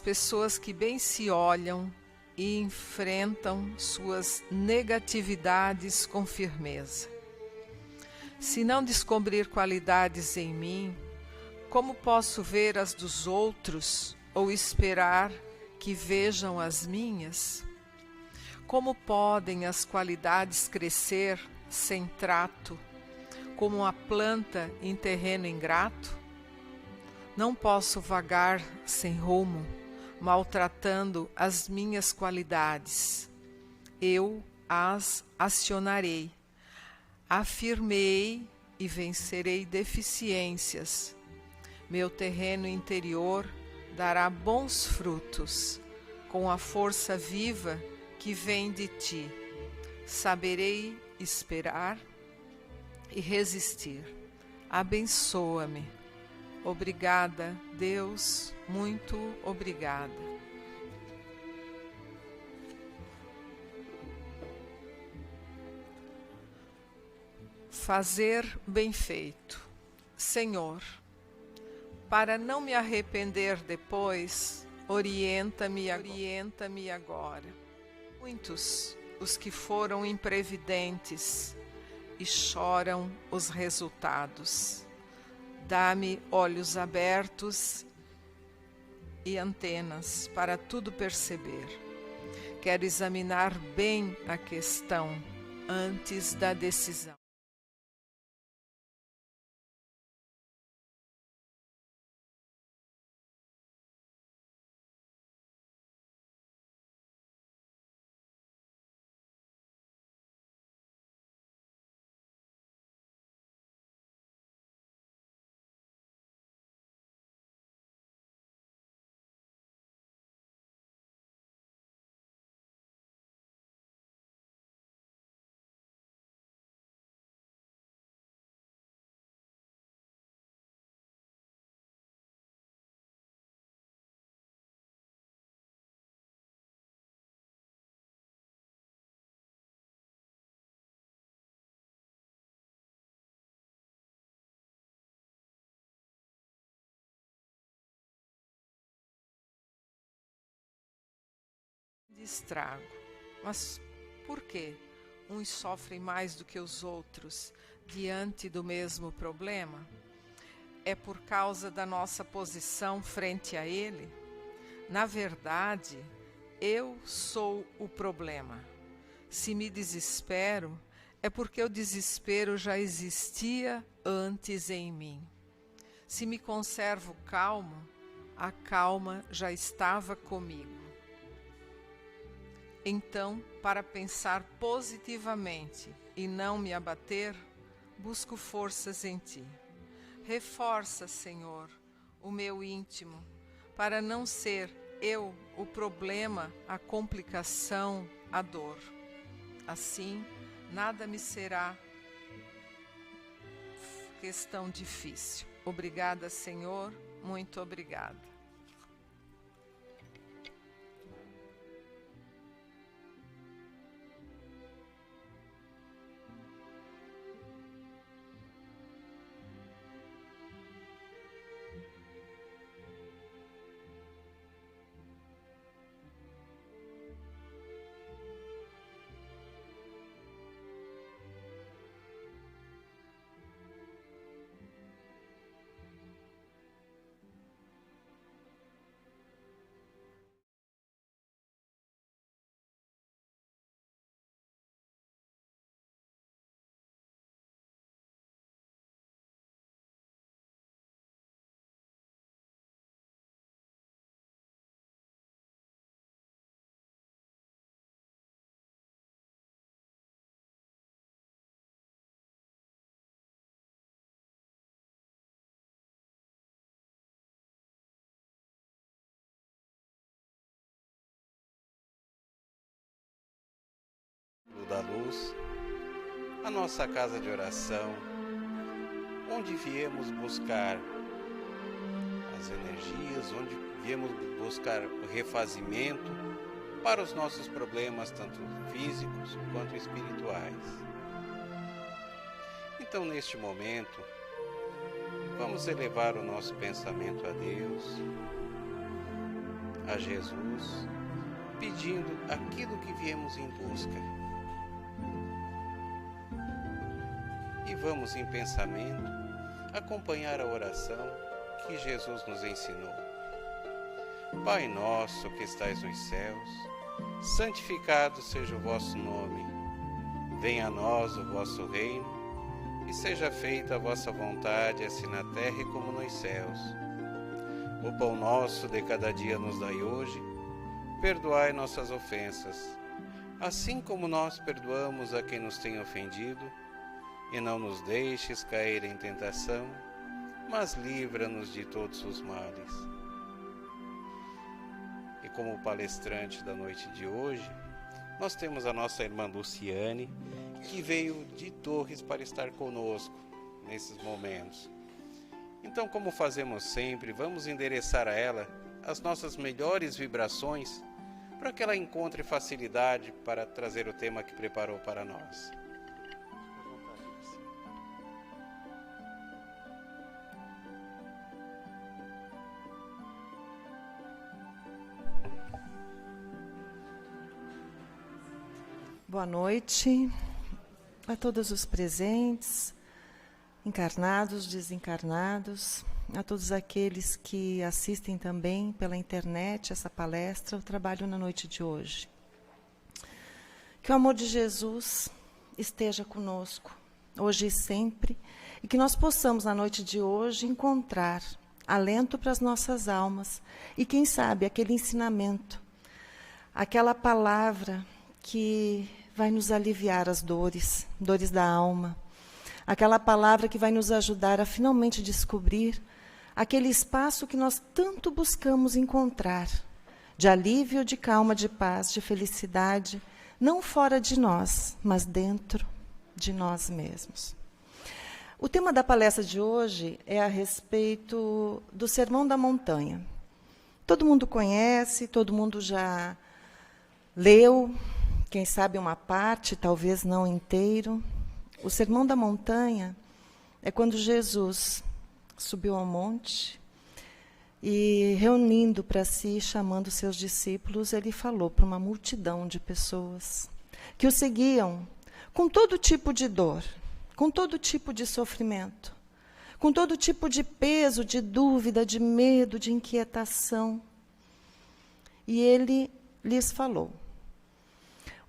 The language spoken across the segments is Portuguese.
Pessoas que bem se olham e enfrentam suas negatividades com firmeza. Se não descobrir qualidades em mim, como posso ver as dos outros ou esperar que vejam as minhas? Como podem as qualidades crescer sem trato, como uma planta em terreno ingrato? Não posso vagar sem rumo, maltratando as minhas qualidades. Eu as acionarei, afirmei e vencerei deficiências. Meu terreno interior dará bons frutos, com a força viva que vem de ti. Saberei esperar e resistir. Abençoa-me. Obrigada, Deus, muito obrigada. Fazer bem feito. Senhor, para não me arrepender depois, orienta-me agora. Muitos os que foram imprevidentes e choram os resultados. Dá-me olhos abertos e antenas para tudo perceber. Quero examinar bem a questão antes da decisão. De estrago. Mas por quê? Uns sofrem mais do que os outros diante do mesmo problema? É por causa da nossa posição frente a ele? Na verdade, eu sou o problema. Se me desespero, é porque o desespero já existia antes em mim. Se me conservo calmo, a calma já estava comigo. Então, para pensar positivamente e não me abater, busco forças em ti. Reforça, Senhor, o meu íntimo, para não ser eu o problema, a complicação, a dor. Assim, nada me será questão difícil. Obrigada, Senhor, muito obrigada. Da luz, a nossa casa de oração, onde viemos buscar as energias, onde viemos buscar o refazimento para os nossos problemas, tanto físicos quanto espirituais. Então, neste momento, vamos elevar o nosso pensamento a Deus, a Jesus, pedindo aquilo que viemos em busca. E vamos em pensamento acompanhar a oração que Jesus nos ensinou. Pai nosso que estais nos céus, santificado seja o vosso nome. Venha a nós o vosso reino, e seja feita a vossa vontade, assim na terra como nos céus. O pão nosso de cada dia nos dai hoje, perdoai nossas ofensas, assim como nós perdoamos a quem nos tem ofendido, e não nos deixes cair em tentação, mas livra-nos de todos os males. E como palestrante da noite de hoje, nós temos a nossa irmã Luciane, que veio de Torres para estar conosco nesses momentos. Então, como fazemos sempre, vamos endereçar a ela as nossas melhores vibrações para que ela encontre facilidade para trazer o tema que preparou para nós. Boa noite a todos os presentes, encarnados, desencarnados, a todos aqueles que assistem também pela internet essa palestra, o trabalho na noite de hoje. Que o amor de Jesus esteja conosco, hoje e sempre, e que nós possamos, na noite de hoje, encontrar alento para as nossas almas e, quem sabe, aquele ensinamento, aquela palavra que vai nos aliviar as dores da alma. Aquela palavra que vai nos ajudar a finalmente descobrir aquele espaço que nós tanto buscamos encontrar, de alívio, de calma, de paz, de felicidade, não fora de nós, mas dentro de nós mesmos. O tema da palestra de hoje é a respeito do Sermão da Montanha. Todo mundo conhece, todo mundo já leu, quem sabe uma parte, talvez não inteiro. O Sermão da Montanha é quando Jesus subiu ao monte e, reunindo para si, chamando seus discípulos, ele falou para uma multidão de pessoas que o seguiam com todo tipo de dor, com todo tipo de sofrimento, com todo tipo de peso, de dúvida, de medo, de inquietação. E ele lhes falou.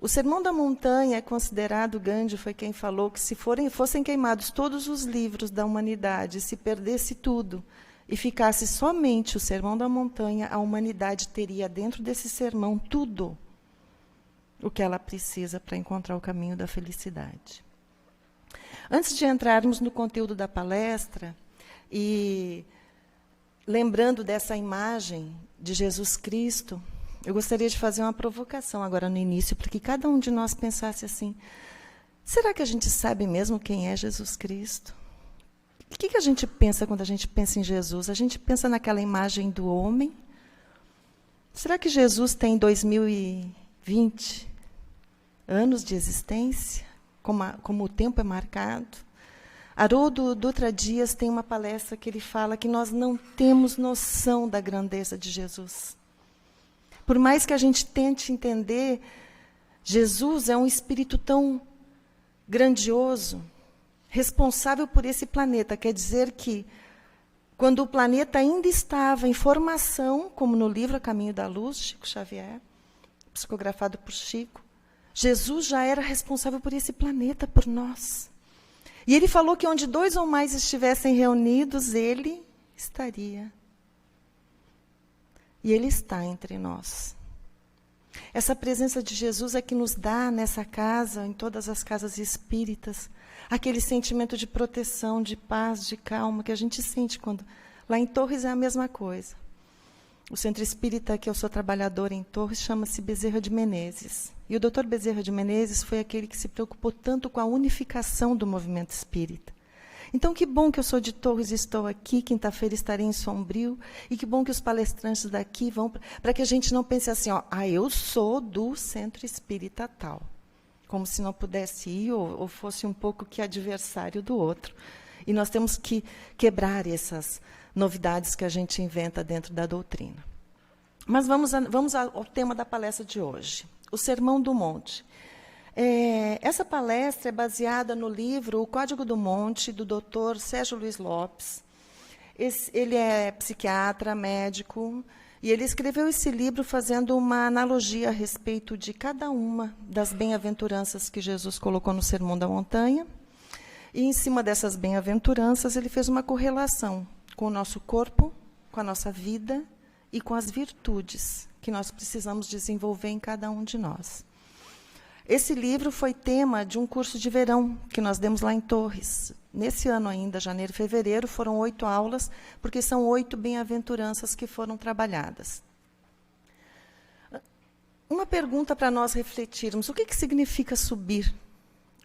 O Sermão da Montanha é considerado, Gandhi foi quem falou, que se fossem queimados todos os livros da humanidade, se perdesse tudo e ficasse somente o Sermão da Montanha, a humanidade teria dentro desse sermão tudo o que ela precisa para encontrar o caminho da felicidade. Antes de entrarmos no conteúdo da palestra, e lembrando dessa imagem de Jesus Cristo, eu gostaria de fazer uma provocação agora no início, para que cada um de nós pensasse assim, será que a gente sabe mesmo quem é Jesus Cristo? O que a gente pensa quando a gente pensa em Jesus? A gente pensa naquela imagem do homem? Será que Jesus tem 2020 anos de existência, como o tempo é marcado? Haroldo Dutra Dias tem uma palestra que ele fala que nós não temos noção da grandeza de Jesus. Por mais que a gente tente entender, Jesus é um espírito tão grandioso, responsável por esse planeta. Quer dizer que, quando o planeta ainda estava em formação, como no livro A Caminho da Luz, Chico Xavier, psicografado por Chico, Jesus já era responsável por esse planeta, por nós. E ele falou que onde 2 ou mais estivessem reunidos, ele estaria. E ele está entre nós. Essa presença de Jesus é que nos dá nessa casa, em todas as casas espíritas, aquele sentimento de proteção, de paz, de calma, que a gente sente quando... Lá em Torres é a mesma coisa. O centro espírita que eu sou trabalhadora em Torres chama-se Bezerra de Menezes. E o Dr. Bezerra de Menezes foi aquele que se preocupou tanto com a unificação do movimento espírita. Então, que bom que eu sou de Torres e estou aqui, quinta-feira estarei em Sombrio, e que bom que os palestrantes daqui vão, para que a gente não pense assim, eu sou do centro espírita tal, como se não pudesse ir ou fosse um pouco que adversário do outro. E nós temos que quebrar essas novidades que a gente inventa dentro da doutrina. Mas vamos ao tema da palestra de hoje, o Sermão do Monte. Essa palestra é baseada no livro O Código do Monte, do Dr. Sérgio Luiz Lopes. Ele é psiquiatra, médico, e ele escreveu esse livro fazendo uma analogia a respeito de cada uma das bem-aventuranças que Jesus colocou no Sermão da Montanha. E, em cima dessas bem-aventuranças, ele fez uma correlação com o nosso corpo, com a nossa vida e com as virtudes que nós precisamos desenvolver em cada um de nós. Esse livro foi tema de um curso de verão que nós demos lá em Torres. Nesse ano ainda, janeiro e fevereiro, foram 8 aulas, porque são 8 bem-aventuranças que foram trabalhadas. Uma pergunta para nós refletirmos: o que significa subir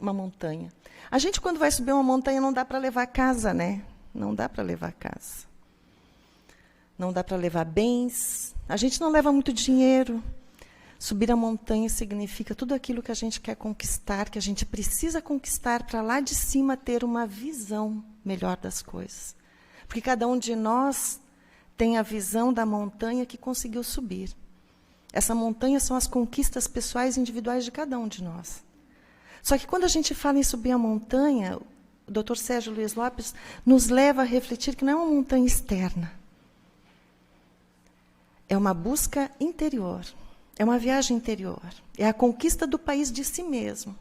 uma montanha? A gente, quando vai subir uma montanha, não dá para levar casa, né? Não dá para levar casa. Não dá para levar bens. A gente não leva muito dinheiro. Subir a montanha significa tudo aquilo que a gente quer conquistar, que a gente precisa conquistar para lá de cima ter uma visão melhor das coisas. Porque cada um de nós tem a visão da montanha que conseguiu subir. Essa montanha são as conquistas pessoais e individuais de cada um de nós. Só que quando a gente fala em subir a montanha, o Dr. Sérgio Luiz Lopes nos leva a refletir que não é uma montanha externa. É uma busca interior. É uma viagem interior. É a conquista do país de si mesmo.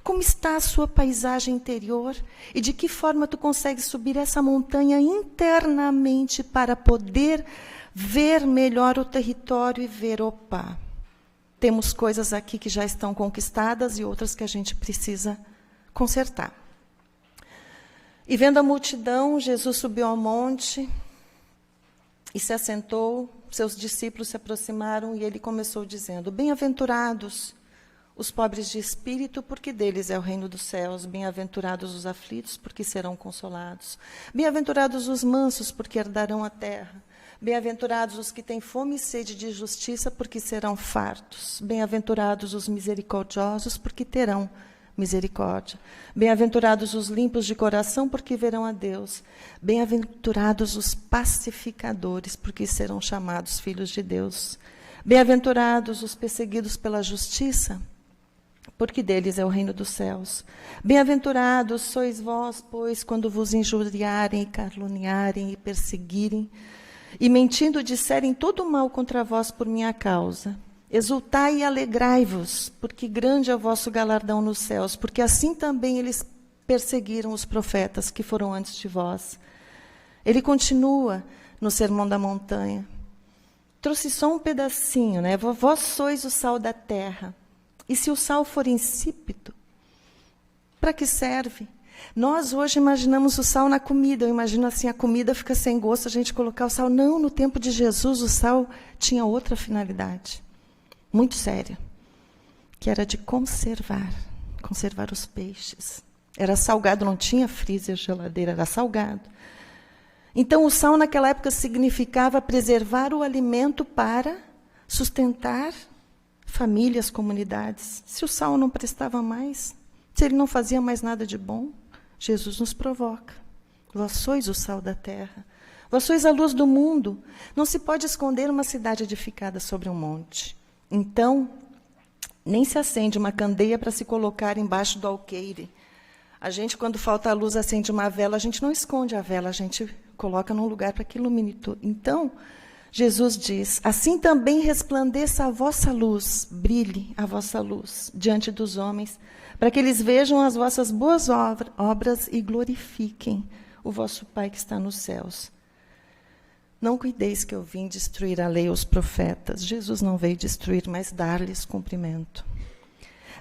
Como está a sua paisagem interior e de que forma tu consegue subir essa montanha internamente para poder ver melhor o território e ver, opa, temos coisas aqui que já estão conquistadas e outras que a gente precisa consertar. E vendo a multidão, Jesus subiu ao monte e se assentou. Seus discípulos se aproximaram e ele começou dizendo: bem-aventurados os pobres de espírito, porque deles é o reino dos céus. Bem-aventurados os aflitos, porque serão consolados. Bem-aventurados os mansos, porque herdarão a terra. Bem-aventurados os que têm fome e sede de justiça, porque serão fartos. Bem-aventurados os misericordiosos, porque terão misericórdia. Bem-aventurados os limpos de coração, porque verão a Deus. Bem-aventurados os pacificadores, porque serão chamados filhos de Deus. Bem-aventurados os perseguidos pela justiça, porque deles é o reino dos céus. Bem-aventurados sois vós, pois, quando vos injuriarem, e caluniarem, e perseguirem, e mentindo disserem todo o mal contra vós por minha causa. Exultai e alegrai-vos, porque grande é o vosso galardão nos céus, porque assim também eles perseguiram os profetas que foram antes de vós. Ele continua no Sermão da Montanha. Trouxe só um pedacinho, né? Vós sois o sal da terra. E se o sal for insípido, para que serve? Nós hoje imaginamos o sal na comida. Eu imagino assim, a comida fica sem gosto, a gente colocar o sal. Não, no tempo de Jesus, o sal tinha outra finalidade, muito séria, que era de conservar os peixes. Era salgado, não tinha freezer, geladeira, era salgado. Então, o sal naquela época significava preservar o alimento para sustentar famílias, comunidades. Se o sal não prestava mais, se ele não fazia mais nada de bom, Jesus nos provoca. Vós sois o sal da terra. Vós sois a luz do mundo. Não se pode esconder uma cidade edificada sobre um monte. Então, nem se acende uma candeia para se colocar embaixo do alqueire. A gente, quando falta a luz, acende uma vela, a gente não esconde a vela, a gente coloca num lugar para que ilumine tudo. Então, Jesus diz: assim também resplandeça a vossa luz, brilhe a vossa luz diante dos homens, para que eles vejam as vossas boas obras e glorifiquem o vosso Pai que está nos céus. Não cuideis que eu vim destruir a lei e os profetas. Jesus não veio destruir, mas dar-lhes cumprimento.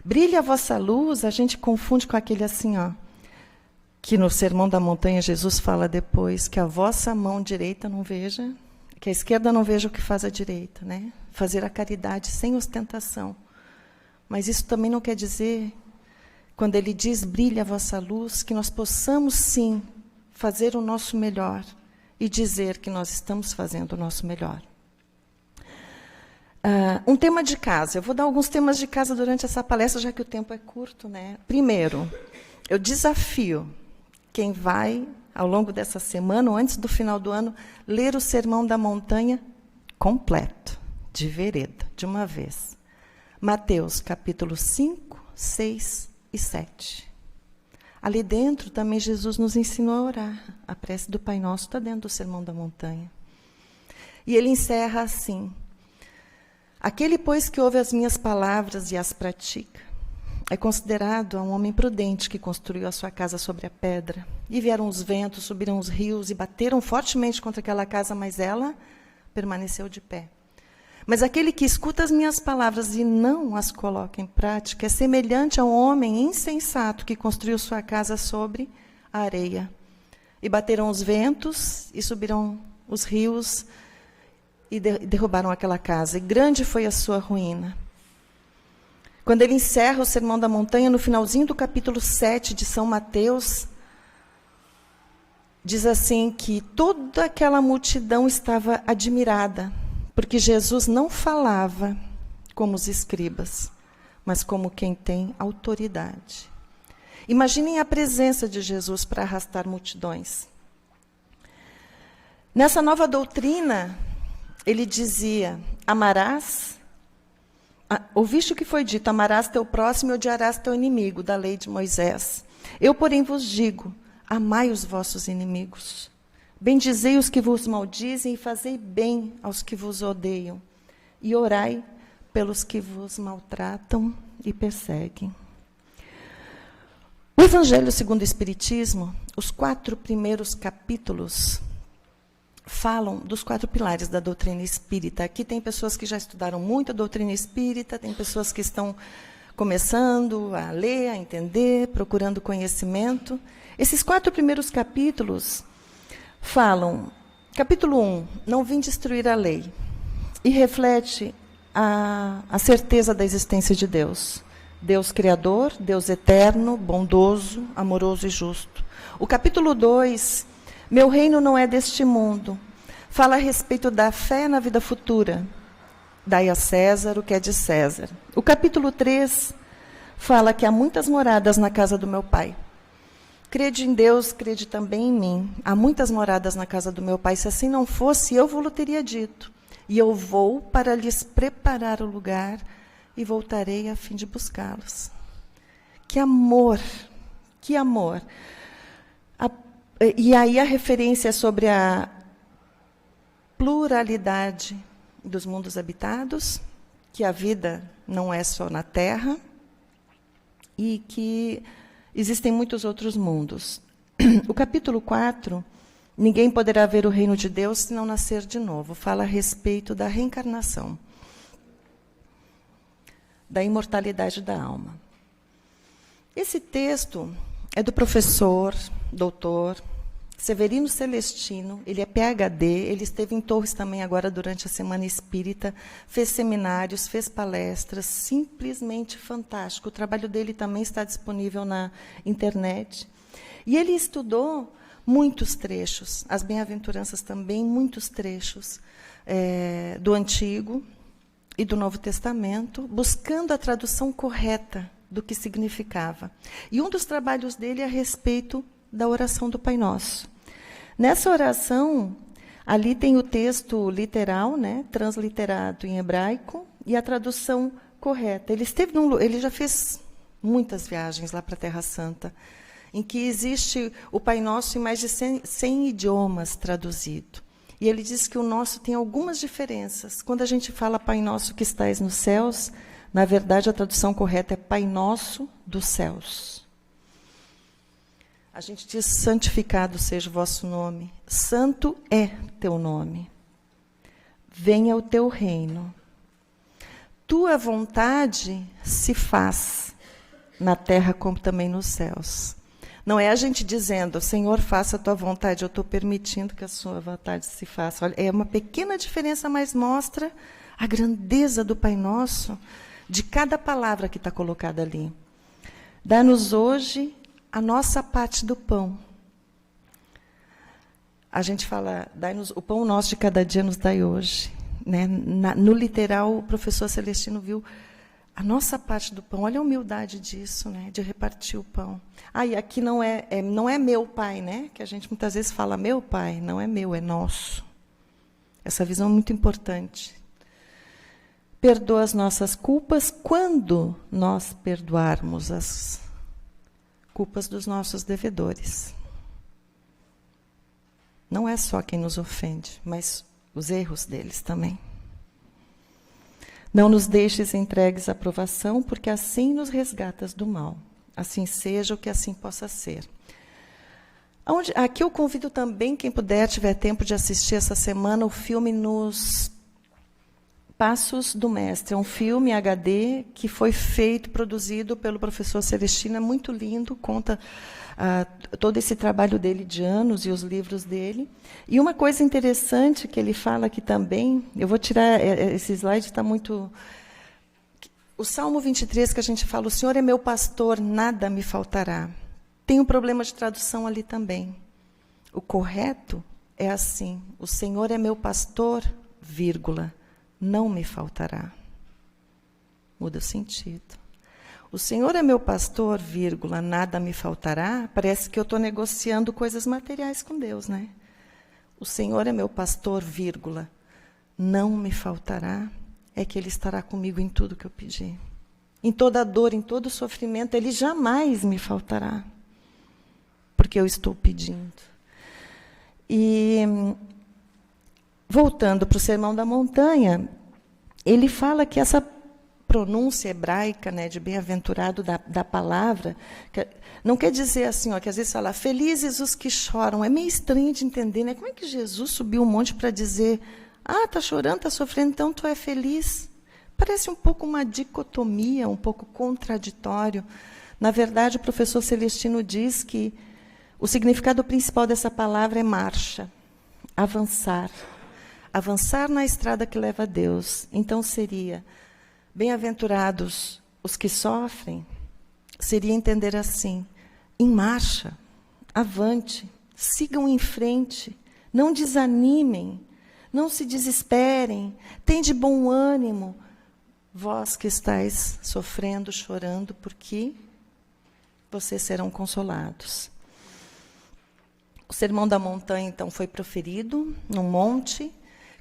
Brilhe a vossa luz, a gente confunde com aquele assim, ó, que no Sermão da Montanha Jesus fala depois, que a vossa mão direita não veja, que a esquerda não veja o que faz a direita, né? Fazer a caridade sem ostentação. Mas isso também não quer dizer, quando ele diz brilhe a vossa luz, que nós possamos sim fazer o nosso melhor e dizer que nós estamos fazendo o nosso melhor. Um tema de casa. Eu vou dar alguns temas de casa durante essa palestra, já que o tempo é curto, né? Primeiro, eu desafio quem vai, ao longo dessa semana, ou antes do final do ano, ler o Sermão da Montanha completo. de vereda, de uma vez. Mateus, capítulo 5, 6 e 7. Ali dentro também Jesus nos ensinou a orar. A prece do Pai Nosso está dentro do Sermão da Montanha. E ele encerra assim: aquele, pois, que ouve as minhas palavras e as pratica, é considerado um homem prudente que construiu a sua casa sobre a pedra. E vieram os ventos, subiram os rios e bateram fortemente contra aquela casa, mas ela permaneceu de pé. Mas aquele que escuta as minhas palavras e não as coloca em prática é semelhante a um homem insensato que construiu sua casa sobre a areia. E bateram os ventos e subiram os rios e derrubaram aquela casa. E grande foi a sua ruína. Quando ele encerra o Sermão da Montanha, no finalzinho do capítulo 7 de São Mateus, diz assim que toda aquela multidão estava admirada, porque Jesus não falava como os escribas, mas como quem tem autoridade. Imaginem a presença de Jesus para arrastar multidões. Nessa nova doutrina, ele dizia: amarás, ouviste o que foi dito, amarás teu próximo e odiarás teu inimigo, da lei de Moisés. Eu, porém, vos digo, amai os vossos inimigos. Bendizei os que vos maldizem e fazei bem aos que vos odeiam. E orai pelos que vos maltratam e perseguem. O Evangelho segundo o Espiritismo, os 4 primeiros capítulos falam dos 4 pilares da doutrina espírita. Aqui tem pessoas que já estudaram muito a doutrina espírita, tem pessoas que estão começando a ler, a entender, procurando conhecimento. Esses 4 primeiros capítulos falam, capítulo 1, não vim destruir a lei, e reflete a certeza da existência de Deus. Deus criador, Deus eterno, bondoso, amoroso e justo. O capítulo 2, meu reino não é deste mundo, fala a respeito da fé na vida futura. Dai a César o que é de César. O capítulo 3 fala que há muitas moradas na casa do meu Pai. Crede em Deus, crede também em mim. Há muitas moradas na casa do meu Pai. Se assim não fosse, eu vou-lo teria dito. E eu vou para lhes preparar o lugar e voltarei a fim de buscá-los. Que amor! Que amor! E aí a referência sobre a pluralidade dos mundos habitados, que a vida não é só na Terra e que existem muitos outros mundos. O capítulo 4, ninguém poderá ver o reino de Deus se não nascer de novo. Fala a respeito da reencarnação, da imortalidade da alma. Esse texto é do professor, doutor Severino Celestino. Ele é PhD, ele esteve em Torres também agora durante a Semana Espírita, fez seminários, fez palestras, simplesmente fantástico. O trabalho dele também está disponível na internet. E ele estudou muitos trechos, as bem-aventuranças também, muitos trechos do Antigo e do Novo Testamento, buscando a tradução correta do que significava. E um dos trabalhos dele é a respeito da oração do Pai Nosso. Nessa oração, ali tem o texto literal, né, transliterado em hebraico, e a tradução correta. Ele já fez muitas viagens lá para a Terra Santa, em que existe o Pai Nosso em mais de 100 idiomas traduzido. E ele diz que o nosso tem algumas diferenças. Quando a gente fala Pai Nosso que estais nos céus, na verdade a tradução correta é Pai Nosso dos céus. A gente diz, santificado seja o vosso nome. Santo é teu nome. Venha o teu reino. Tua vontade se faz, na terra como também nos céus. Não é a gente dizendo, Senhor, faça a tua vontade, eu estou permitindo que a sua vontade se faça. Olha, é uma pequena diferença, mas mostra a grandeza do Pai Nosso, de cada palavra que está colocada ali. Dá-nos hoje a nossa parte do pão. A gente fala, dai-nos o pão nosso de cada dia, nos dai hoje. Né? No literal, o professor Celestino viu a nossa parte do pão. Olha a humildade disso, né? De repartir o pão. E aqui não é meu pai, né? Que a gente muitas vezes fala meu pai. Não é meu, é nosso. Essa visão é muito importante. perdoa as nossas culpas quando nós perdoarmos as culpas dos nossos devedores. Não é só quem nos ofende, mas os erros deles também. Não nos deixes entregues à provação, porque assim nos resgatas do mal. Assim seja o que assim possa ser. Aqui eu convido também, quem puder, tiver tempo de assistir essa semana, o filme Nos Passos do Mestre. É um filme HD que foi feito, produzido pelo professor Celestino, é muito lindo, conta todo esse trabalho dele de anos e os livros dele. E uma coisa interessante que ele fala aqui também, eu vou tirar, esse slide está muito... O Salmo 23, que a gente fala, o Senhor é meu pastor, nada me faltará. Tem um problema de tradução ali também. O correto é assim, o Senhor é meu pastor, vírgula, não me faltará. Muda o sentido. O Senhor é meu pastor, vírgula, nada me faltará. Parece que eu estou negociando coisas materiais com Deus, né? O Senhor é meu pastor, vírgula, não me faltará. É que Ele estará comigo em tudo que eu pedir. Em toda dor, em todo sofrimento, Ele jamais me faltará. Porque eu estou pedindo. E, voltando para o Sermão da Montanha, ele fala que essa pronúncia hebraica, né, de bem-aventurado da palavra, não quer dizer assim, ó, que às vezes fala, felizes os que choram. É meio estranho de entender, né? Como é que Jesus subiu um monte para dizer, está chorando, está sofrendo, então tu é feliz? Parece um pouco uma dicotomia, um pouco contraditório. Na verdade, o professor Celestino diz que o significado principal dessa palavra é marcha, avançar. Avançar na estrada que leva a Deus. Então seria, bem-aventurados os que sofrem, seria entender assim, em marcha, avante, sigam em frente, não desanimem, não se desesperem, tende bom ânimo, vós que estáis sofrendo, chorando, porque vocês serão consolados. O Sermão da Montanha, então, foi proferido num monte,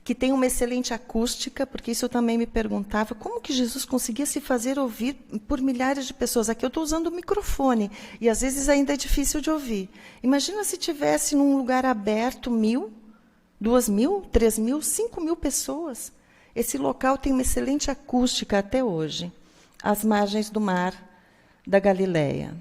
que tem uma excelente acústica, porque isso eu também me perguntava, como que Jesus conseguia se fazer ouvir por milhares de pessoas? Aqui eu estou usando o microfone, e às vezes ainda é difícil de ouvir. Imagina se tivesse num lugar aberto 1.000, 2.000, 3.000, 5.000 pessoas. Esse local tem uma excelente acústica até hoje, às margens do mar da Galileia.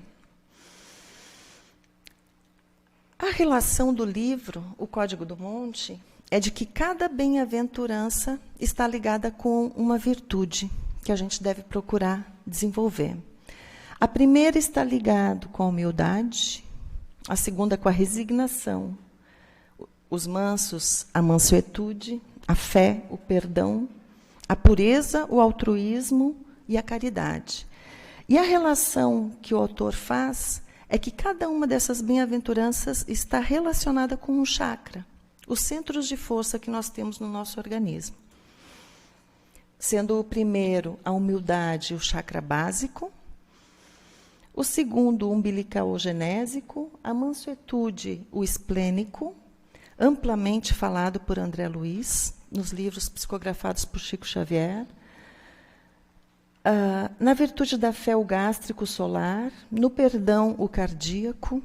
A relação do livro, o Código do Monte, é de que cada bem-aventurança está ligada com uma virtude que a gente deve procurar desenvolver. A primeira está ligada com a humildade, a segunda com a resignação, os mansos, a mansuetude, a fé, o perdão, a pureza, o altruísmo e a caridade. E a relação que o autor faz é que cada uma dessas bem-aventuranças está relacionada com um chakra, os centros de força que nós temos no nosso organismo. Sendo o primeiro a humildade, o chakra básico, o segundo o umbilical genésico, a mansuetude, o esplênico, amplamente falado por André Luiz, nos livros psicografados por Chico Xavier. Na virtude da fé, o gástrico solar, no perdão, o cardíaco,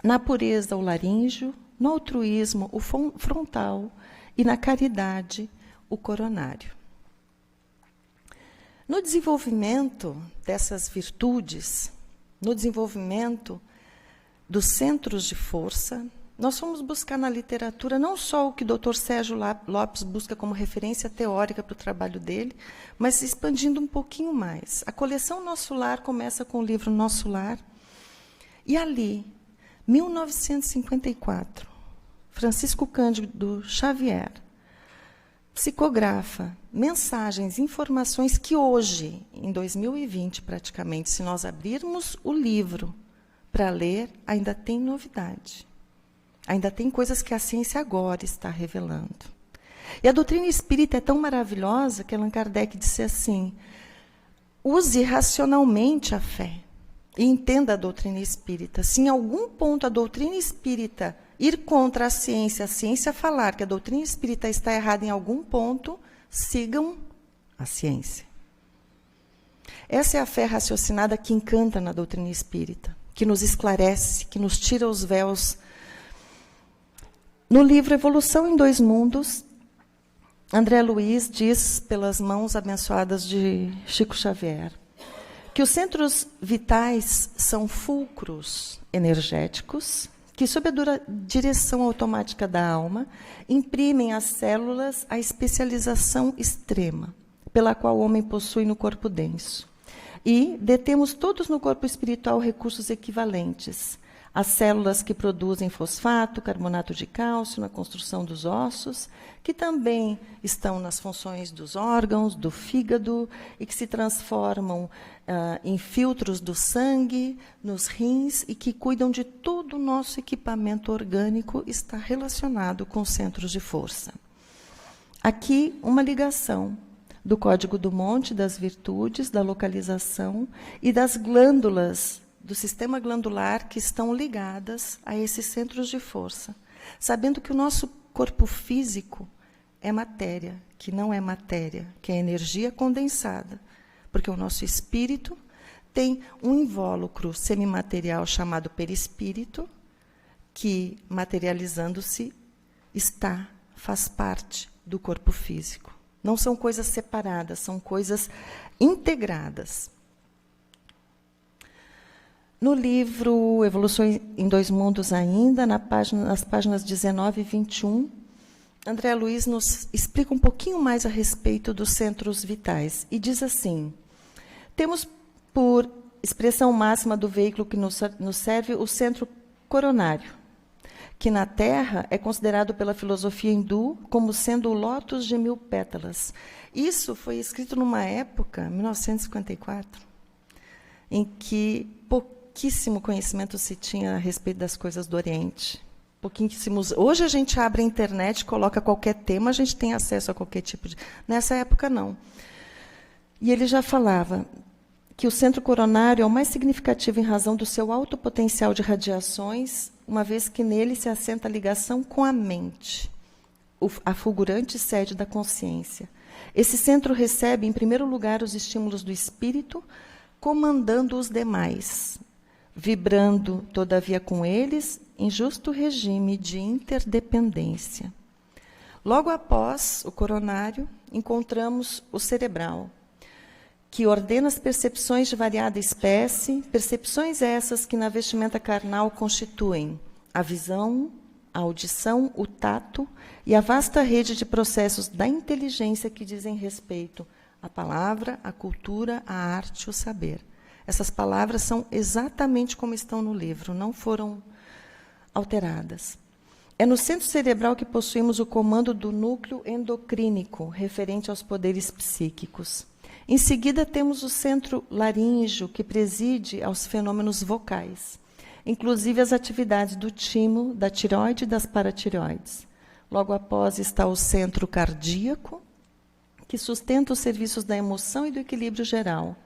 na pureza, o laríngeo, no altruísmo, o frontal, e na caridade, o coronário. No desenvolvimento dessas virtudes, no desenvolvimento dos centros de força, nós fomos buscar na literatura não só o que o Dr. Sérgio Lopes busca como referência teórica para o trabalho dele, mas expandindo um pouquinho mais. A coleção Nosso Lar começa com o livro Nosso Lar, e ali, 1954, Francisco Cândido Xavier psicografa mensagens, informações que hoje, em 2020 praticamente, se nós abrirmos o livro para ler, ainda tem novidade. Ainda tem coisas que a ciência agora está revelando. E a doutrina espírita é tão maravilhosa que Allan Kardec disse assim, use racionalmente a fé e entenda a doutrina espírita. Se em algum ponto a doutrina espírita ir contra a ciência falar que a doutrina espírita está errada em algum ponto, sigam a ciência. Essa é a fé raciocinada que encanta na doutrina espírita, que nos esclarece, que nos tira os véus. No livro Evolução em Dois Mundos, André Luiz diz, pelas mãos abençoadas de Chico Xavier, que os centros vitais são fulcros energéticos que, sob a direção automática da alma, imprimem às células a especialização extrema, pela qual o homem possui no corpo denso. E detemos todos no corpo espiritual recursos equivalentes. As células que produzem fosfato, carbonato de cálcio na construção dos ossos, que também estão nas funções dos órgãos, do fígado, e que se transformam em filtros do sangue, nos rins, e que cuidam de todo o nosso equipamento orgânico, está relacionado com os centros de força. Aqui, uma ligação do código do monte, das virtudes, da localização e das glândulas do sistema glandular que estão ligadas a esses centros de força, sabendo que o nosso corpo físico é matéria, que não é matéria, que é energia condensada, porque o nosso espírito tem um invólucro semimaterial chamado perispírito, que, materializando-se, faz parte do corpo físico. Não são coisas separadas, são coisas integradas. No livro Evolução em Dois Mundos ainda, nas páginas 19 e 21, André Luiz nos explica um pouquinho mais a respeito dos centros vitais. E diz assim: temos por expressão máxima do veículo que nos serve o centro coronário, que na Terra é considerado pela filosofia hindu como sendo o lótus de 1000 pétalas. Isso foi escrito numa época, 1954, em que pouquíssimo conhecimento se tinha a respeito das coisas do Oriente. Pouquíssimos. Hoje a gente abre a internet, coloca qualquer tema, a gente tem acesso a qualquer tipo de... Nessa época, não. E ele já falava que o centro coronário é o mais significativo em razão do seu alto potencial de radiações, uma vez que nele se assenta a ligação com a mente, a fulgurante sede da consciência. Esse centro recebe, em primeiro lugar, os estímulos do espírito, comandando os demais, vibrando, todavia, com eles, em justo regime de interdependência. Logo após o coronário, encontramos o cerebral, que ordena as percepções de variada espécie, percepções essas que na vestimenta carnal constituem a visão, a audição, o tato e a vasta rede de processos da inteligência que dizem respeito à palavra, à cultura, à arte, o saber. Essas palavras são exatamente como estão no livro, não foram alteradas. É no centro cerebral que possuímos o comando do núcleo endocrínico, referente aos poderes psíquicos. Em seguida, temos o centro laríngeo, que preside aos fenômenos vocais, inclusive as atividades do timo, da tireoide e das paratireoides. Logo após está o centro cardíaco, que sustenta os serviços da emoção e do equilíbrio geral.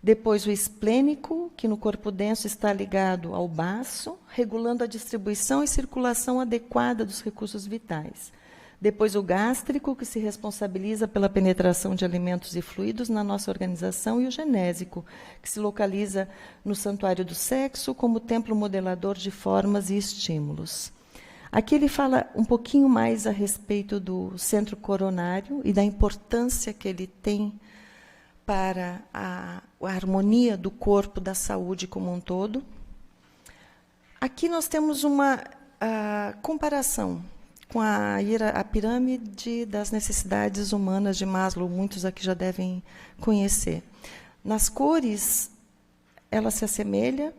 Depois o esplênico, que no corpo denso está ligado ao baço, regulando a distribuição e circulação adequada dos recursos vitais. Depois o gástrico, que se responsabiliza pela penetração de alimentos e fluidos na nossa organização, e o genésico, que se localiza no santuário do sexo como templo modelador de formas e estímulos. Aqui ele fala um pouquinho mais a respeito do centro coronário e da importância que ele tem para a harmonia do corpo, da saúde como um todo. Aqui nós temos uma comparação com a pirâmide das necessidades humanas de Maslow, muitos aqui já devem conhecer. Nas cores, ela se assemelha,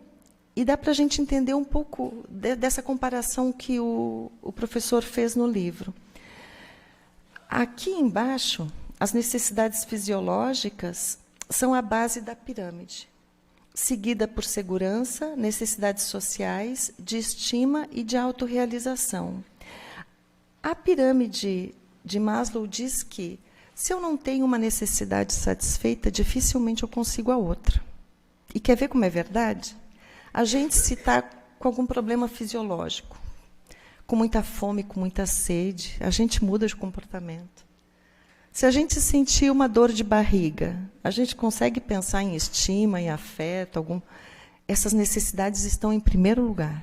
e dá para a gente entender um pouco dessa comparação que o professor fez no livro. Aqui embaixo, as necessidades fisiológicas são a base da pirâmide, seguida por segurança, necessidades sociais, de estima e de autorrealização. A pirâmide de Maslow diz que, se eu não tenho uma necessidade satisfeita, dificilmente eu consigo a outra. E quer ver como é verdade? A gente, se está com algum problema fisiológico, com muita fome, com muita sede, a gente muda de comportamento. Se a gente sentir uma dor de barriga, a gente consegue pensar em estima, em afeto, essas necessidades estão em primeiro lugar.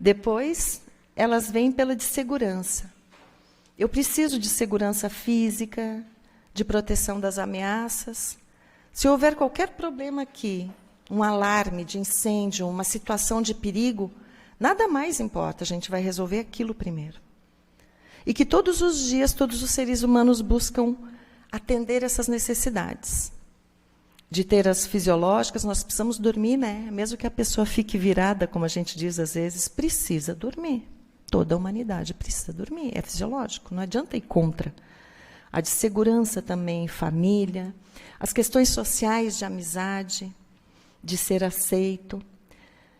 Depois, elas vêm pela de segurança. Eu preciso de segurança física, de proteção das ameaças. Se houver qualquer problema aqui, um alarme de incêndio, uma situação de perigo, nada mais importa, a gente vai resolver aquilo primeiro. E que todos os dias, todos os seres humanos buscam atender essas necessidades. De ter as fisiológicas, nós precisamos dormir, né? Mesmo que a pessoa fique virada, como a gente diz às vezes, precisa dormir. Toda a humanidade precisa dormir, é fisiológico, não adianta ir contra. A de segurança também, família, as questões sociais de amizade, de ser aceito,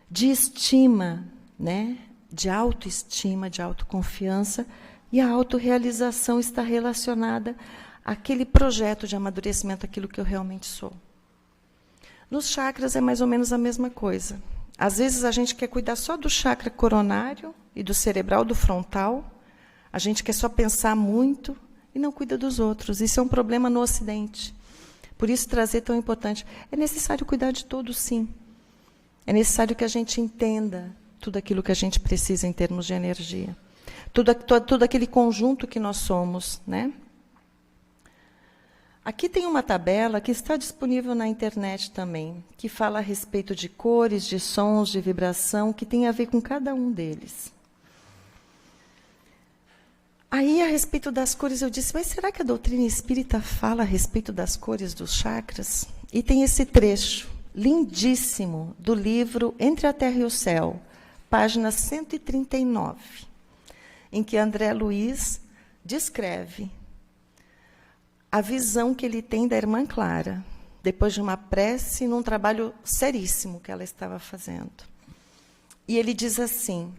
de estima, né? De autoestima, de autoconfiança. E a autorrealização está relacionada àquele projeto de amadurecimento, aquilo que eu realmente sou. Nos chakras é mais ou menos a mesma coisa. Às vezes a gente quer cuidar só do chakra coronário e do cerebral, do frontal. A gente quer só pensar muito e não cuida dos outros. Isso é um problema no Ocidente. Por isso trazer tão importante. É necessário cuidar de todos, sim. É necessário que a gente entenda tudo aquilo que a gente precisa em termos de energia. Todo aquele conjunto que nós somos, né? Aqui tem uma tabela que está disponível na internet também, que fala a respeito de cores, de sons, de vibração, que tem a ver com cada um deles. Aí, a respeito das cores, eu disse, mas será que a doutrina espírita fala a respeito das cores dos chakras? E tem esse trecho lindíssimo do livro Entre a Terra e o Céu, página 139. Em que André Luiz descreve a visão que ele tem da irmã Clara, depois de uma prece, num trabalho seríssimo que ela estava fazendo. E ele diz assim,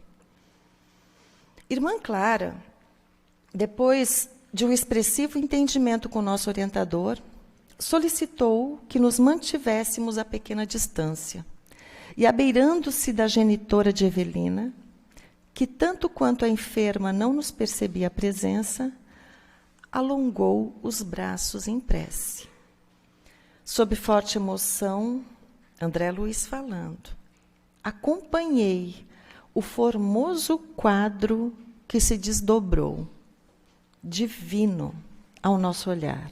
irmã Clara, depois de um expressivo entendimento com o nosso orientador, solicitou que nos mantivéssemos a pequena distância. E, abeirando-se da genitora de Evelina, que tanto quanto a enferma não nos percebia a presença, alongou os braços em prece. Sob forte emoção, André Luiz falando, acompanhei o formoso quadro que se desdobrou, divino, ao nosso olhar.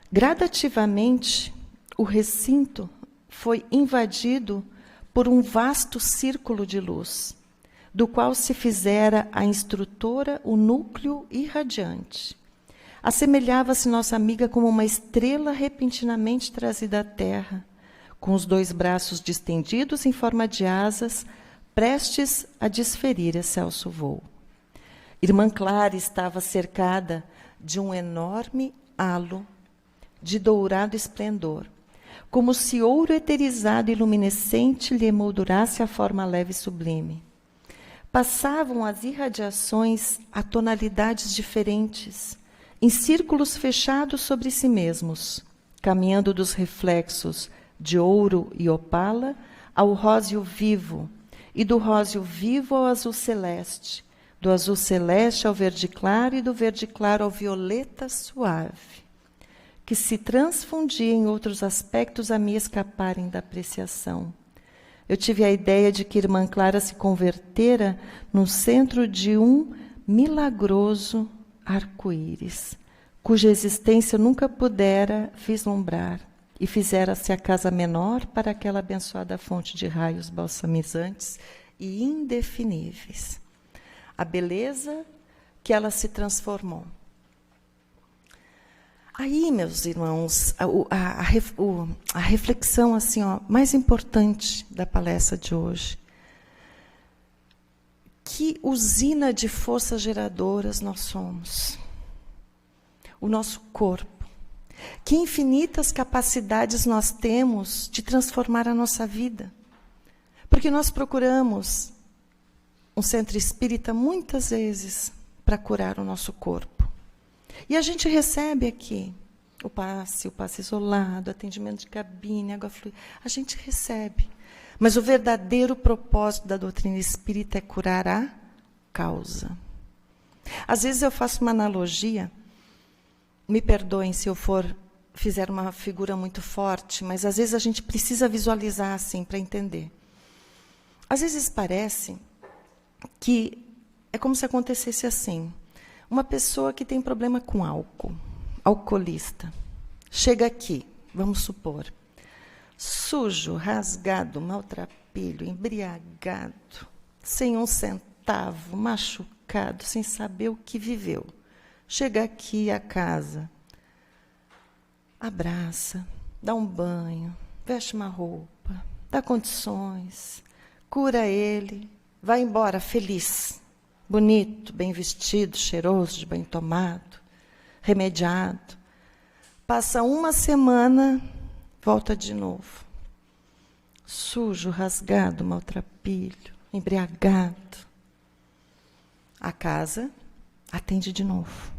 Gradativamente, o recinto foi invadido por um vasto círculo de luz, do qual se fizera a instrutora o núcleo irradiante. Assemelhava-se nossa amiga como uma estrela repentinamente trazida à terra, com os dois braços distendidos em forma de asas, prestes a desferir excelso voo. Irmã Clara estava cercada de um enorme halo de dourado esplendor, como se ouro eterizado e luminescente lhe emoldurasse a forma leve e sublime. Passavam as irradiações a tonalidades diferentes, em círculos fechados sobre si mesmos, caminhando dos reflexos de ouro e opala ao róseo vivo, e do róseo vivo ao azul celeste, do azul celeste ao verde claro e do verde claro ao violeta suave, que se transfundia em outros aspectos a me escaparem da apreciação. Eu tive a ideia de que irmã Clara se convertera no centro de um milagroso arco-íris, cuja existência eu nunca pudera vislumbrar, e fizera-se a casa menor para aquela abençoada fonte de raios balsamizantes e indefiníveis. A beleza que ela se transformou. Aí, meus irmãos, a reflexão assim, mais importante da palestra de hoje. Que usina de forças geradoras nós somos. O nosso corpo. Que infinitas capacidades nós temos de transformar a nossa vida. Porque nós procuramos um centro espírita muitas vezes para curar o nosso corpo. E a gente recebe aqui o passe isolado, atendimento de cabine, água fluida. A gente recebe. Mas o verdadeiro propósito da doutrina espírita é curar a causa. Às vezes eu faço uma analogia me perdoem se eu fizer uma figura muito forte, mas às vezes a gente precisa visualizar assim para entender. Às vezes parece que é como se acontecesse assim. Uma pessoa que tem problema com álcool, alcoolista, chega aqui, vamos supor, sujo, rasgado, maltrapilho, embriagado, sem um centavo, machucado, sem saber o que viveu. Chega aqui à casa, abraça, dá um banho, veste uma roupa, dá condições, cura ele, vai embora feliz, bonito, bem vestido, cheiroso, de banho tomado, remediado. Passa uma semana, volta de novo. Sujo, rasgado, maltrapilho, embriagado. A casa atende de novo.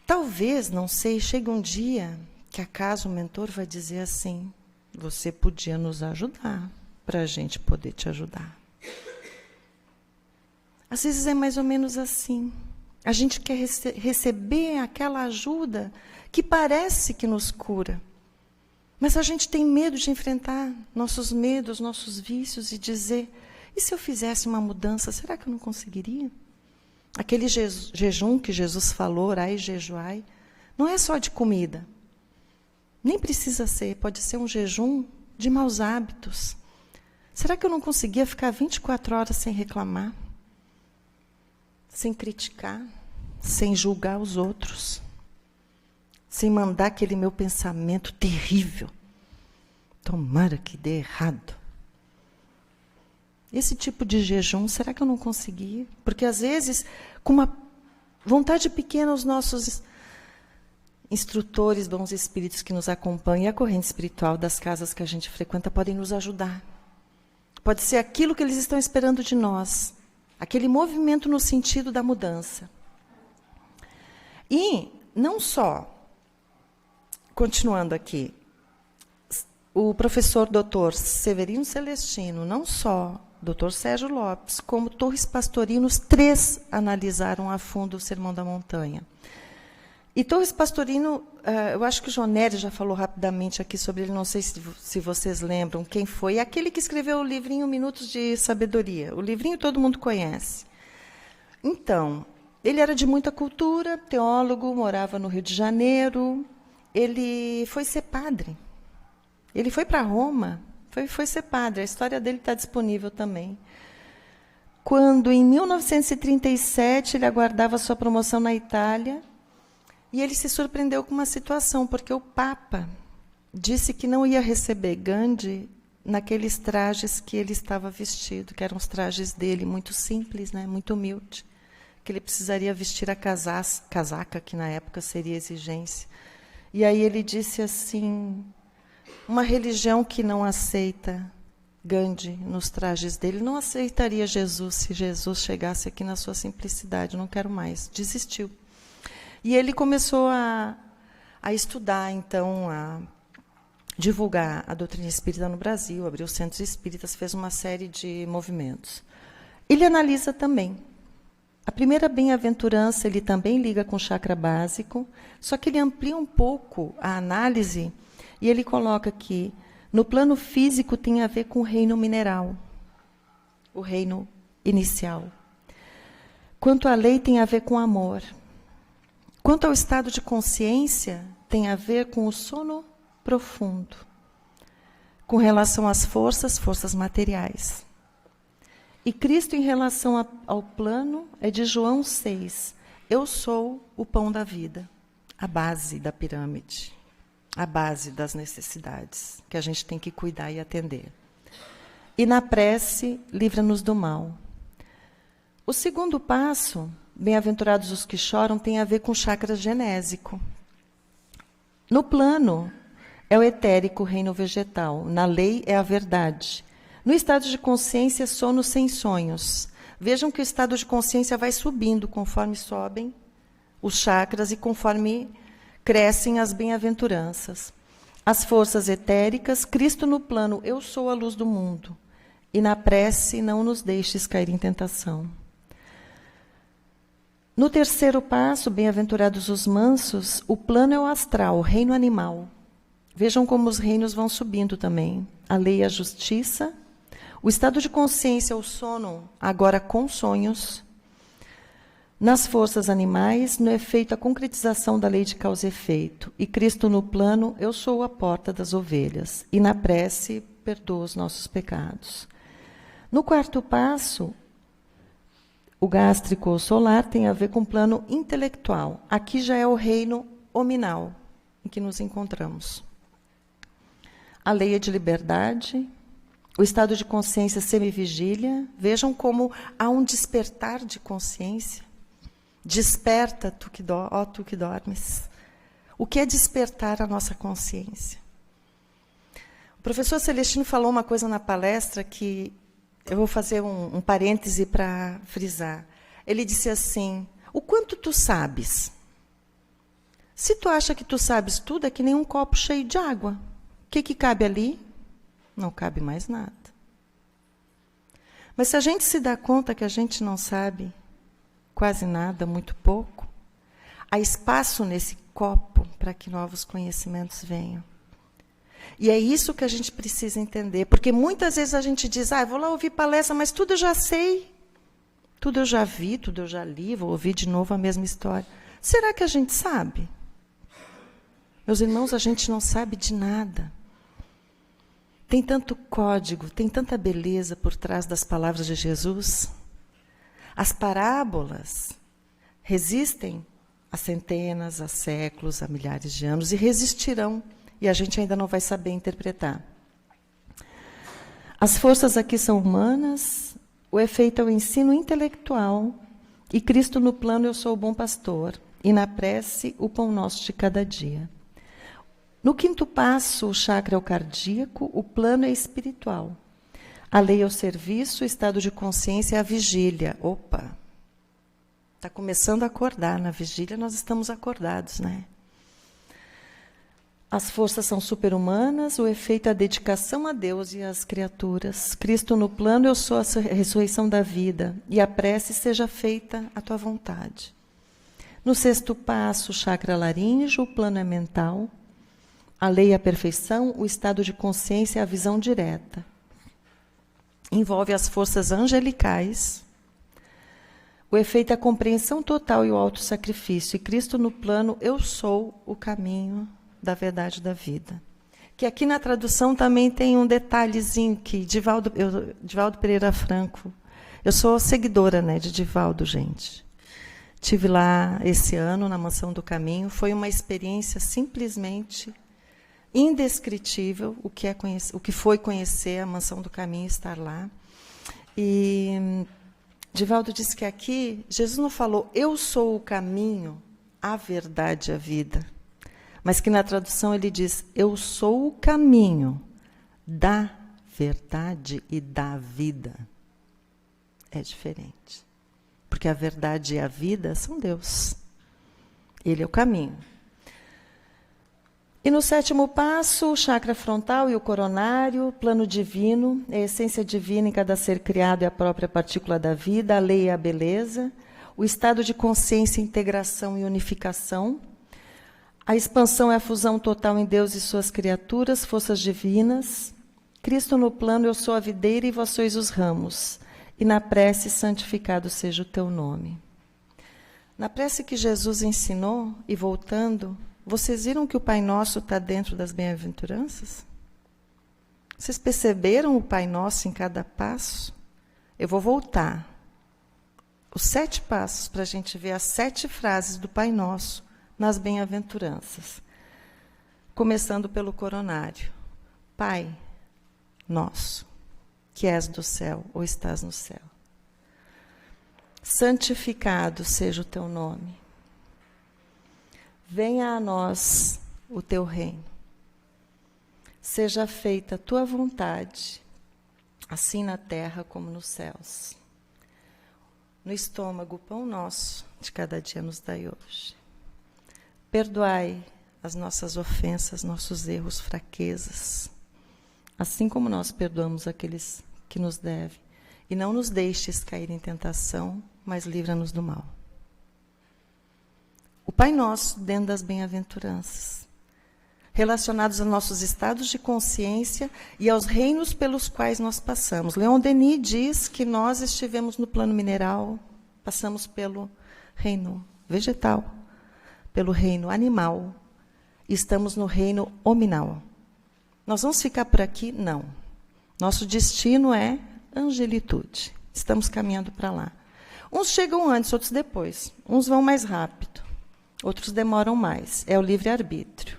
Talvez, não sei, chegue um dia que a casa, o mentor vai dizer assim, você podia nos ajudar, para a gente poder te ajudar. Às vezes é mais ou menos assim. A gente quer receber aquela ajuda que parece que nos cura. Mas a gente tem medo de enfrentar nossos medos, nossos vícios e dizer, e se eu fizesse uma mudança, será que eu não conseguiria? Aquele jejum que Jesus falou, orai e jejuai, não é só de comida. Nem precisa ser, pode ser um jejum de maus hábitos. Será que eu não conseguia ficar 24 horas sem reclamar? Sem criticar? Sem julgar os outros? Sem mandar aquele meu pensamento terrível? Tomara que dê errado. Esse tipo de jejum, será que eu não consegui? Porque, às vezes, com uma vontade pequena, os nossos instrutores, bons espíritos que nos acompanham, e a corrente espiritual das casas que a gente frequenta, podem nos ajudar. Pode ser aquilo que eles estão esperando de nós. Aquele movimento no sentido da mudança. E, não só, continuando aqui, o professor Dr. Severino Celestino, não só Dr. Sérgio Lopes, como Torres Pastorino, os três analisaram a fundo o Sermão da Montanha. E Torres Pastorino, eu acho que o João Nery já falou rapidamente aqui sobre ele, não sei se vocês lembram quem foi, aquele que escreveu o livrinho Minutos de Sabedoria. O livrinho todo mundo conhece. Então, ele era de muita cultura, teólogo, morava no Rio de Janeiro, ele foi ser padre. Ele foi para Roma, foi ser padre, a história dele está disponível também. Quando, em 1937, ele aguardava sua promoção na Itália, e ele se surpreendeu com uma situação, porque o Papa disse que não ia receber Gandhi naqueles trajes que ele estava vestido, que eram os trajes dele, muito simples, né, muito humilde, que ele precisaria vestir a casaca, que na época seria exigência. E aí ele disse assim, uma religião que não aceita Gandhi nos trajes dele, não aceitaria Jesus se Jesus chegasse aqui na sua simplicidade, não quero mais, desistiu. E ele começou a estudar, então, a divulgar a doutrina espírita no Brasil, abriu centros espíritas, fez uma série de movimentos. Ele analisa também. A primeira bem-aventurança, ele também liga com o chakra básico, só que ele amplia um pouco a análise e ele coloca que no plano físico tem a ver com o reino mineral, o reino inicial. Quanto à lei, tem a ver com amor. Quanto ao estado de consciência, tem a ver com o sono profundo, com relação às forças materiais. E Cristo, em relação ao plano, é de João 6. Eu sou o pão da vida, a base da pirâmide, a base das necessidades, que a gente tem que cuidar e atender. E na prece, livra-nos do mal. O segundo passo, bem-aventurados os que choram, tem a ver com o chakra genésico. No plano, é o etérico, o reino vegetal. Na lei, é a verdade. No estado de consciência, sono sem sonhos. Vejam que o estado de consciência vai subindo conforme sobem os chakras e conforme crescem as bem-aventuranças. As forças etéricas, Cristo no plano, eu sou a luz do mundo. E na prece, não nos deixes cair em tentação. No terceiro passo, bem-aventurados os mansos, o plano é o astral, o reino animal. Vejam como os reinos vão subindo também. A lei e a justiça, o estado de consciência, o sono, agora com sonhos. Nas forças animais, no efeito, a concretização da lei de causa e efeito. E Cristo no plano, eu sou a porta das ovelhas. E na prece, perdoa os nossos pecados. No quarto passo, o gástrico ou solar tem a ver com o plano intelectual. Aqui já é o reino hominal em que nos encontramos. A lei é de liberdade, o estado de consciência semivigília. Vejam como há um despertar de consciência. Desperta, tu que dormes. O que é despertar a nossa consciência? O professor Celestino falou uma coisa na palestra que eu vou fazer um parêntese para frisar. Ele disse assim, o quanto tu sabes? Se tu acha que tu sabes tudo, é que nem um copo cheio de água. O que cabe ali? Não cabe mais nada. Mas se a gente se dá conta que a gente não sabe quase nada, muito pouco, há espaço nesse copo para que novos conhecimentos venham. E é isso que a gente precisa entender, porque muitas vezes a gente diz, vou lá ouvir palestra, mas tudo eu já sei, tudo eu já vi, tudo eu já li, vou ouvir de novo a mesma história. Será que a gente sabe? Meus irmãos, a gente não sabe de nada. Tem tanto código, tem tanta beleza por trás das palavras de Jesus. As parábolas resistem a centenas, a séculos, a milhares de anos e resistirão. E a gente ainda não vai saber interpretar. As forças aqui são humanas, o efeito é o ensino intelectual, e Cristo no plano, eu sou o bom pastor, e na prece, o pão nosso de cada dia. No quinto passo, o chakra é o cardíaco, o plano é espiritual. A lei é o serviço, o estado de consciência é a vigília. Opa! Está começando a acordar. Na vigília nós estamos acordados, né? As forças são super-humanas, o efeito é a dedicação a Deus e às criaturas. Cristo no plano, eu sou a ressurreição da vida, e a prece seja feita à tua vontade. No sexto passo, o chakra laríngeo, o plano é mental. A lei é a perfeição, o estado de consciência é a visão direta. Envolve as forças angelicais. O efeito é a compreensão total e o autossacrifício. E Cristo no plano, eu sou o caminho da verdade da vida. Que aqui na tradução também tem um detalhezinho que Divaldo Pereira Franco, eu sou seguidora, né, de Divaldo, gente. Tive lá esse ano na Mansão do Caminho, foi uma experiência simplesmente indescritível o que foi conhecer a Mansão do Caminho, estar lá. E Divaldo disse que aqui Jesus não falou eu sou o caminho, a verdade e a vida. Mas que na tradução ele diz, eu sou o caminho da verdade e da vida. É diferente. Porque a verdade e a vida são Deus. Ele é o caminho. E no sétimo passo, o chakra frontal e o coronário, plano divino, a essência divina em cada ser criado é a própria partícula da vida, a lei é a beleza, o estado de consciência, integração e unificação. A expansão é a fusão total em Deus e suas criaturas, forças divinas. Cristo no plano, eu sou a videira e vós sois os ramos. E na prece, santificado seja o teu nome. Na prece que Jesus ensinou, e voltando, vocês viram que o Pai Nosso está dentro das bem-aventuranças? Vocês perceberam o Pai Nosso em cada passo? Eu vou voltar. Os 7 passos para a gente ver as 7 frases do Pai Nosso nas bem-aventuranças. Começando pelo coronário. Pai nosso, que és do céu ou estás no céu. Santificado seja o teu nome. Venha a nós o teu reino. Seja feita a tua vontade, assim na terra como nos céus. No estômago, o pão nosso de cada dia nos dai hoje. Perdoai as nossas ofensas, nossos erros, fraquezas, assim como nós perdoamos aqueles que nos devem. E não nos deixes cair em tentação, mas livra-nos do mal. o Pai Nosso dentro das bem-aventuranças, relacionados a nossos estados de consciência e aos reinos pelos quais nós passamos. Leon Denis diz que nós estivemos no plano mineral, passamos pelo reino vegetal, pelo reino animal, e estamos no reino hominal. Nós vamos ficar por aqui? Não. Nosso destino é angelitude. Estamos caminhando para lá. Uns chegam antes, outros depois. Uns vão mais rápido, outros demoram mais. É o livre-arbítrio.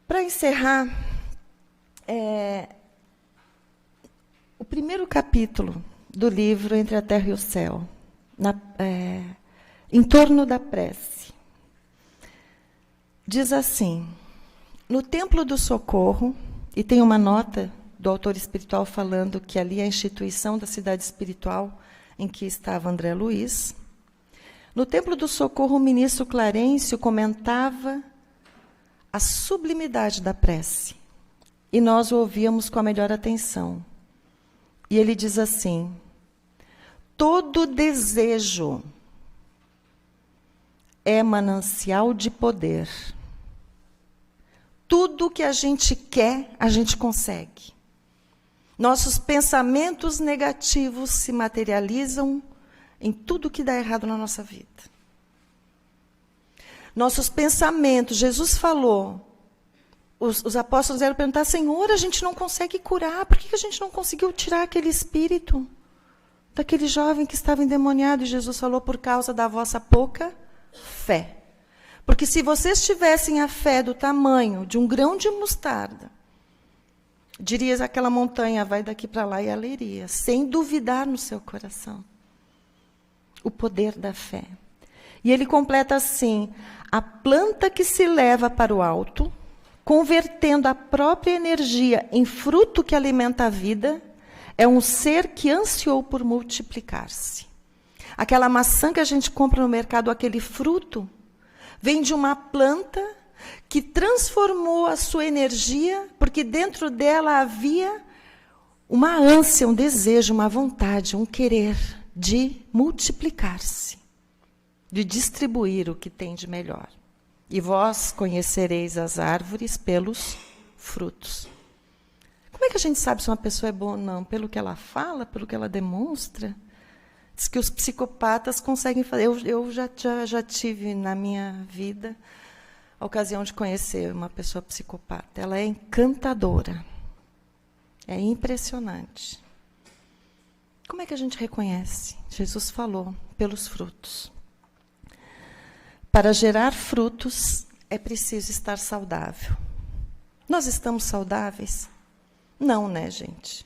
Para encerrar, o primeiro capítulo do livro Entre a Terra e o Céu, em torno da prece, diz assim: no Templo do Socorro, e tem uma nota do autor espiritual falando que ali é a instituição da cidade espiritual em que estava André Luiz. No Templo do Socorro, o ministro Clarencio comentava a sublimidade da prece, e nós o ouvíamos com a melhor atenção. E ele diz assim: todo desejo é manancial de poder. Tudo que a gente quer, a gente consegue. Nossos pensamentos negativos se materializam em tudo que dá errado na nossa vida. Nossos pensamentos, Jesus falou, os apóstolos vieram perguntar: Senhor, a gente não consegue curar, por que a gente não conseguiu tirar aquele espírito daquele jovem que estava endemoniado? E Jesus falou: por causa da vossa pouca fé. Porque se vocês tivessem a fé do tamanho de um grão de mostarda, dirias aquela montanha, vai daqui para lá, e ela iria, sem duvidar no seu coração. O poder da fé. E ele completa assim: a planta que se leva para o alto, convertendo a própria energia em fruto que alimenta a vida, é um ser que ansiou por multiplicar-se. Aquela maçã que a gente compra no mercado, aquele fruto, vem de uma planta que transformou a sua energia, porque dentro dela havia uma ânsia, um desejo, uma vontade, um querer de multiplicar-se, de distribuir o que tem de melhor. E vós conhecereis as árvores pelos frutos. Como é que a gente sabe se uma pessoa é boa ou não? Pelo que ela fala, pelo que ela demonstra? Diz que os psicopatas conseguem fazer. Eu já tive na minha vida a ocasião de conhecer uma pessoa psicopata. Ela é encantadora. É impressionante. Como é que a gente reconhece? Jesus falou: pelos frutos. Para gerar frutos, é preciso estar saudável. Nós estamos saudáveis? Não, né, gente?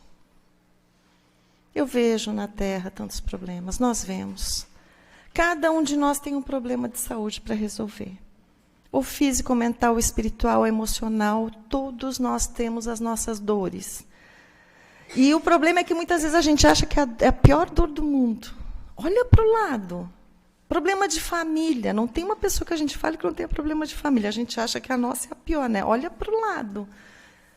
Eu vejo na Terra tantos problemas, nós vemos. Cada um de nós tem um problema de saúde para resolver. O físico, mental, espiritual, emocional, todos nós temos as nossas dores. E o problema é que muitas vezes a gente acha que é a pior dor do mundo. Olha para o lado. Problema de família. Não tem uma pessoa que a gente fale que não tenha problema de família. A gente acha que a nossa é a pior, né? Olha para o lado.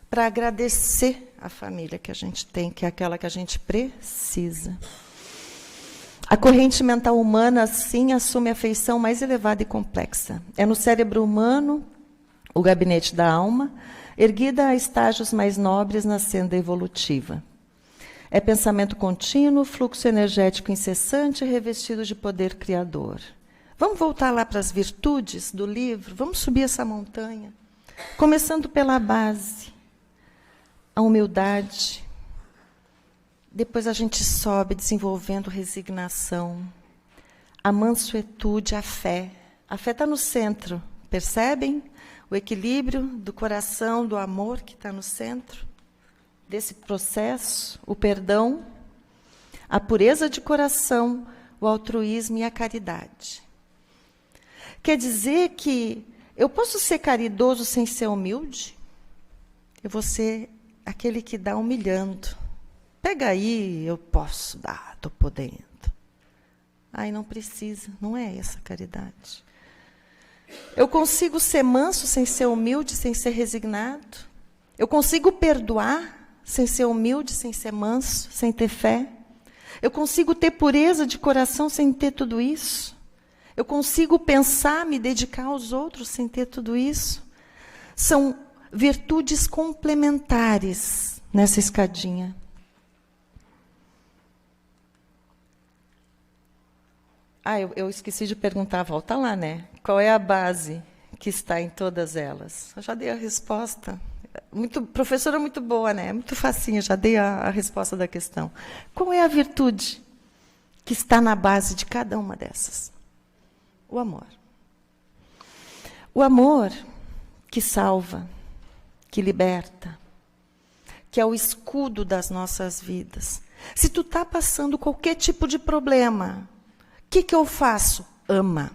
Para agradecer a família que a gente tem, que é aquela que a gente precisa. A corrente mental humana, sim, assume a feição mais elevada e complexa. É no cérebro humano, o gabinete da alma, erguida a estágios mais nobres na senda evolutiva. É pensamento contínuo, fluxo energético incessante, revestido de poder criador. Vamos voltar lá para as virtudes do livro? Vamos subir essa montanha. Começando pela base, a humildade. Depois a gente sobe, desenvolvendo resignação, a mansuetude, a fé. A fé está no centro, percebem? O equilíbrio do coração, do amor que está no centro desse processo, o perdão, a pureza de coração, o altruísmo e a caridade. Quer dizer que eu posso ser caridoso sem ser humilde? Eu vou ser aquele que dá humilhando. Pega aí, eu posso dar, estou podendo. Aí não precisa, não é essa caridade. Eu consigo ser manso sem ser humilde, sem ser resignado? Eu consigo perdoar sem ser humilde, sem ser manso, sem ter fé? Eu consigo ter pureza de coração sem ter tudo isso? Eu consigo pensar, me dedicar aos outros sem ter tudo isso? São virtudes complementares nessa escadinha. Eu esqueci de perguntar, volta lá, né? Qual é a base que está em todas elas? Eu já dei a resposta. Professora muito boa, né? Muito facinho, já dei a resposta da questão. Qual é a virtude que está na base de cada uma dessas? O amor. O amor que salva, que liberta, que é o escudo das nossas vidas. Se tu está passando qualquer tipo de problema, o que eu faço? Ama.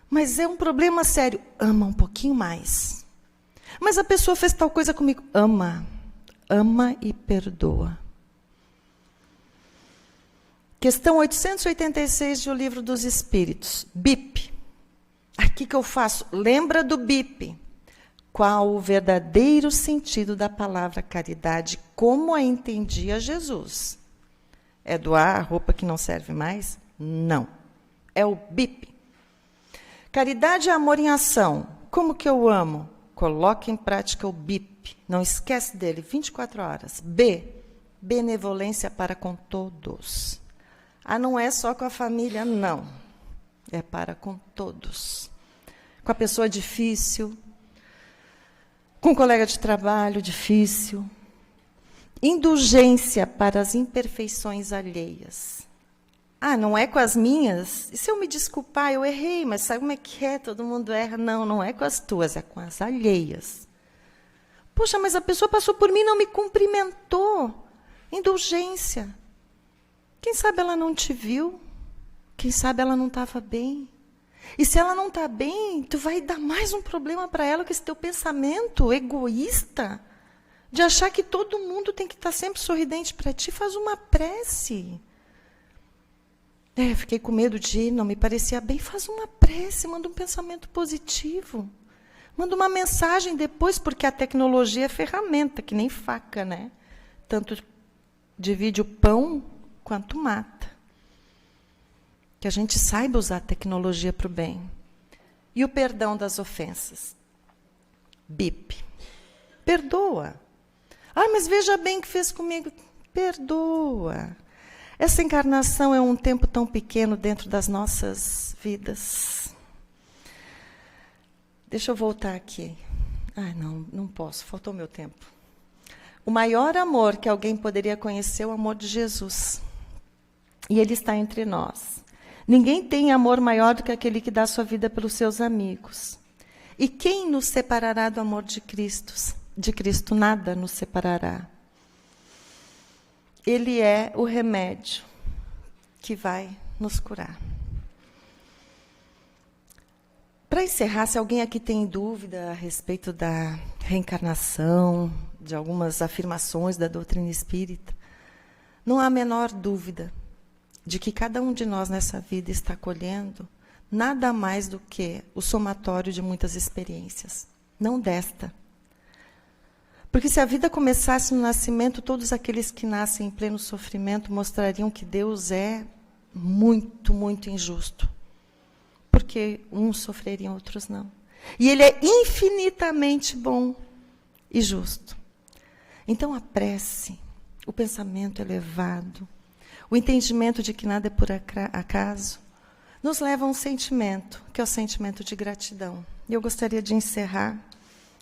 Mas é um problema sério. Ama um pouquinho mais. Mas a pessoa fez tal coisa comigo. Ama. Ama e perdoa. Questão 886 do Livro dos Espíritos. BIP. Aqui que eu faço. Lembra do BIP. Qual o verdadeiro sentido da palavra caridade? Como a entendia Jesus? É doar a roupa que não serve mais? Não. É o BIP. Caridade é amor em ação. Como que eu amo? Coloque em prática o BIP. Não esquece dele, 24 horas. B. Benevolência para com todos. Não é só com a família, não. É para com todos. Com a pessoa difícil, com o colega de trabalho difícil. Indulgência para as imperfeições alheias. Não é com as minhas? E se eu me desculpar, eu errei, mas sabe como é que é? Todo mundo erra. Não é com as tuas, é com as alheias. Poxa, mas a pessoa passou por mim e não me cumprimentou. Indulgência. Quem sabe ela não te viu? Quem sabe ela não estava bem? E se ela não está bem, tu vai dar mais um problema para ela com esse teu pensamento egoísta de achar que todo mundo tem que estar sempre sorridente para ti. Faz uma prece. Fiquei com medo de ir, não me parecia bem. Faz uma prece, manda um pensamento positivo. Manda uma mensagem depois, porque a tecnologia é ferramenta, que nem faca, né? Tanto divide o pão quanto mata. Que a gente saiba usar a tecnologia para o bem. E o perdão das ofensas. BIP. Perdoa. Mas veja bem o que fez comigo. Perdoa. Essa encarnação é um tempo tão pequeno dentro das nossas vidas. Deixa eu voltar aqui. Não posso, faltou meu tempo. O maior amor que alguém poderia conhecer é o amor de Jesus. E ele está entre nós. Ninguém tem amor maior do que aquele que dá sua vida pelos seus amigos. E quem nos separará do amor de Cristo? De Cristo nada nos separará. Ele é o remédio que vai nos curar. Para encerrar, se alguém aqui tem dúvida a respeito da reencarnação, de algumas afirmações da doutrina espírita, não há a menor dúvida de que cada um de nós nessa vida está colhendo nada mais do que o somatório de muitas experiências, não desta. Porque se a vida começasse no nascimento, todos aqueles que nascem em pleno sofrimento mostrariam que Deus é muito, muito injusto. Porque uns sofreriam, outros não. E Ele é infinitamente bom e justo. Então a prece, o pensamento elevado, o entendimento de que nada é por acaso, nos leva a um sentimento, que é o sentimento de gratidão. E eu gostaria de encerrar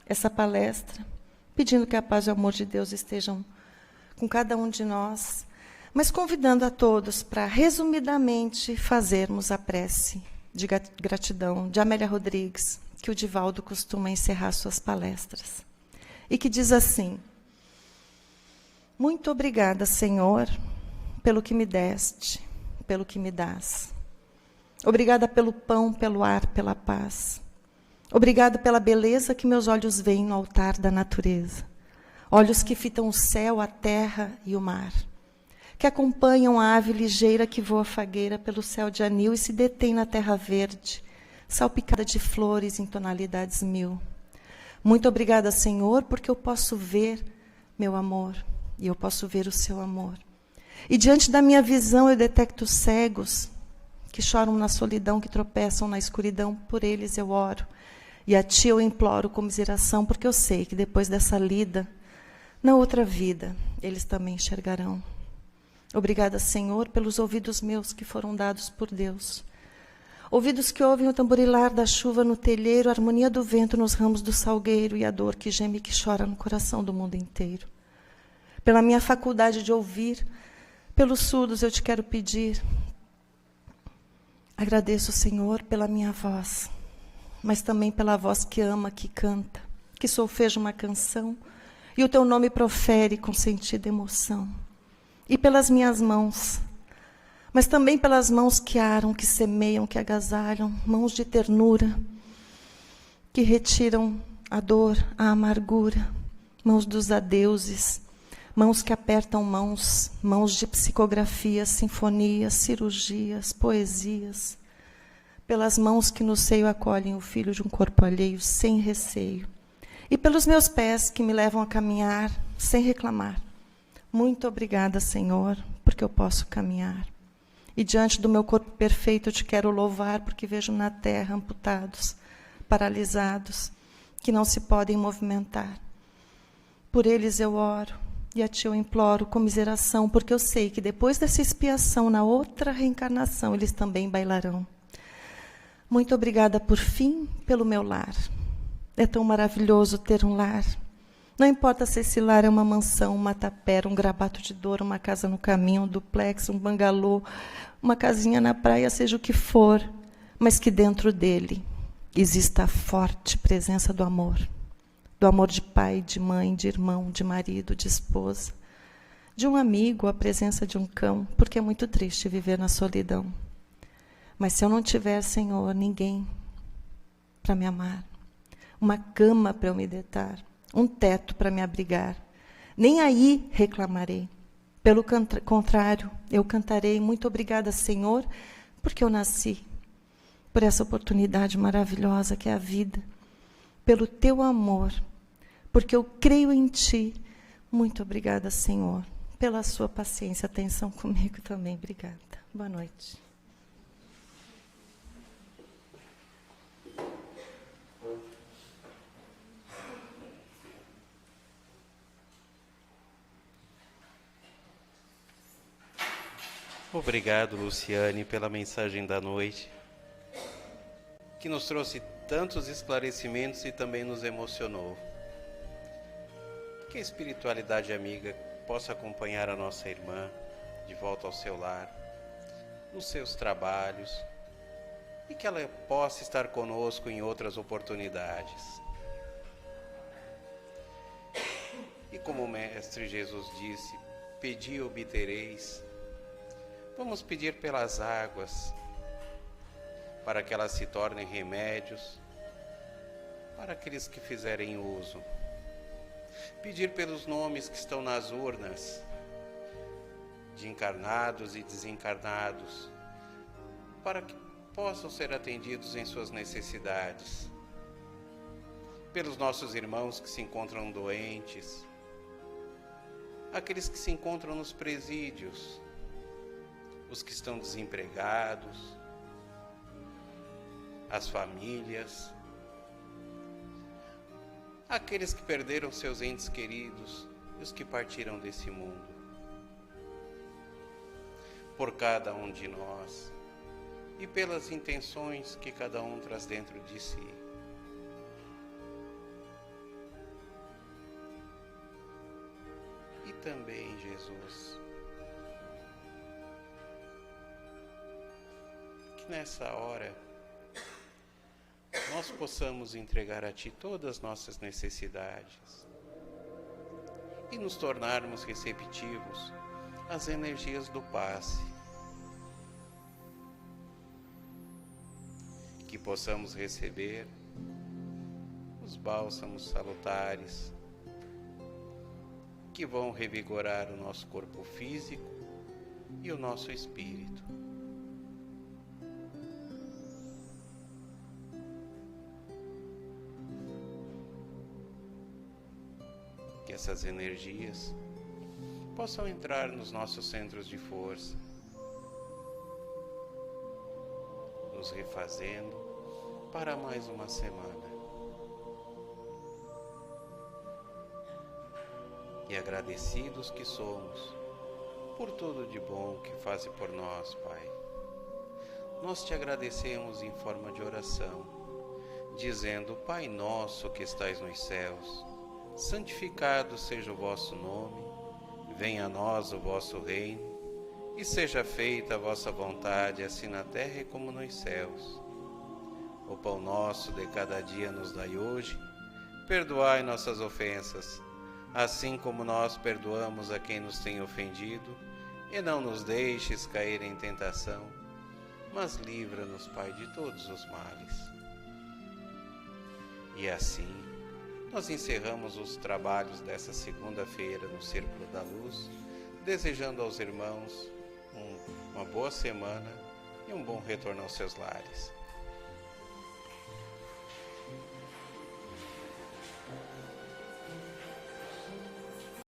essa palestra pedindo que a paz e o amor de Deus estejam com cada um de nós, mas convidando a todos para, resumidamente, fazermos a prece de gratidão de Amélia Rodrigues, que o Divaldo costuma encerrar suas palestras, e que diz assim: muito obrigada, Senhor, pelo que me deste, pelo que me dás. Obrigada pelo pão, pelo ar, pela paz. Obrigado pela beleza que meus olhos veem no altar da natureza. Olhos que fitam o céu, a terra e o mar. Que acompanham a ave ligeira que voa fagueira pelo céu de anil e se detém na terra verde, salpicada de flores em tonalidades mil. Muito obrigada, Senhor, porque eu posso ver meu amor e eu posso ver o seu amor. E diante da minha visão eu detecto cegos que choram na solidão, que tropeçam na escuridão, por eles eu oro. E a Ti eu imploro comiseração, porque eu sei que depois dessa lida, na outra vida, eles também enxergarão. Obrigada, Senhor, pelos ouvidos meus que foram dados por Deus. Ouvidos que ouvem o tamborilar da chuva no telheiro, a harmonia do vento nos ramos do salgueiro e a dor que geme e que chora no coração do mundo inteiro. Pela minha faculdade de ouvir, pelos surdos eu te quero pedir. Agradeço, Senhor, pela minha voz, mas também pela voz que ama, que canta, que solfeja uma canção e o teu nome profere com sentida emoção. E pelas minhas mãos, mas também pelas mãos que aram, que semeiam, que agasalham, mãos de ternura, que retiram a dor, a amargura, mãos dos adeuses, mãos que apertam mãos, mãos de psicografias, sinfonias, cirurgias, poesias, pelas mãos que no seio acolhem o filho de um corpo alheio sem receio, e pelos meus pés que me levam a caminhar sem reclamar. Muito obrigada, Senhor, porque eu posso caminhar. E diante do meu corpo perfeito eu te quero louvar, porque vejo na terra amputados, paralisados, que não se podem movimentar. Por eles eu oro, e a Ti eu imploro comiseração, porque eu sei que depois dessa expiação, na outra reencarnação, eles também bailarão. Muito obrigada, por fim, pelo meu lar. É tão maravilhoso ter um lar. Não importa se esse lar é uma mansão, uma tapera, um grabato de dor, uma casa no caminho, um duplex, um bangalô, uma casinha na praia, seja o que for, mas que dentro dele exista a forte presença do amor de pai, de mãe, de irmão, de marido, de esposa, de um amigo, a presença de um cão, porque é muito triste viver na solidão. Mas se eu não tiver, Senhor, ninguém para me amar, uma cama para eu me deitar, um teto para me abrigar, nem aí reclamarei. Pelo contrário, eu cantarei, muito obrigada, Senhor, porque eu nasci, por essa oportunidade maravilhosa que é a vida, pelo Teu amor, porque eu creio em Ti. Muito obrigada, Senhor, pela sua paciência, atenção comigo também. Obrigada. Boa noite. Obrigado, Luciane, pela mensagem da noite, que nos trouxe tantos esclarecimentos e também nos emocionou. Que a espiritualidade amiga possa acompanhar a nossa irmã de volta ao seu lar, nos seus trabalhos, e que ela possa estar conosco em outras oportunidades. E como o Mestre Jesus disse, pedi e obtereis. Vamos pedir pelas águas, para que elas se tornem remédios para aqueles que fizerem uso. Pedir pelos nomes que estão nas urnas, de encarnados e desencarnados, para que possam ser atendidos em suas necessidades. Pelos nossos irmãos que se encontram doentes, aqueles que se encontram nos presídios, os que estão desempregados, as famílias, aqueles que perderam seus entes queridos e os que partiram desse mundo. Por cada um de nós e pelas intenções que cada um traz dentro de si. E também, Jesus, que nessa hora nós possamos entregar a Ti todas as nossas necessidades e nos tornarmos receptivos às energias do passe. Que possamos receber os bálsamos salutares que vão revigorar o nosso corpo físico e o nosso espírito. Que essas energias possam entrar nos nossos centros de força nos refazendo para mais uma semana. E agradecidos que somos por tudo de bom que faz por nós, Pai, nós te agradecemos em forma de oração, dizendo: Pai nosso que estais nos céus, santificado seja o vosso nome, venha a nós o vosso reino, e seja feita a vossa vontade, assim na terra como nos céus. O pão nosso de cada dia nos dai hoje, perdoai nossas ofensas, assim como nós perdoamos a quem nos tem ofendido, e não nos deixes cair em tentação, mas livra-nos, Pai, de todos os males. E assim, nós encerramos os trabalhos dessa segunda-feira no Círculo da Luz, desejando aos irmãos uma boa semana e um bom retorno aos seus lares.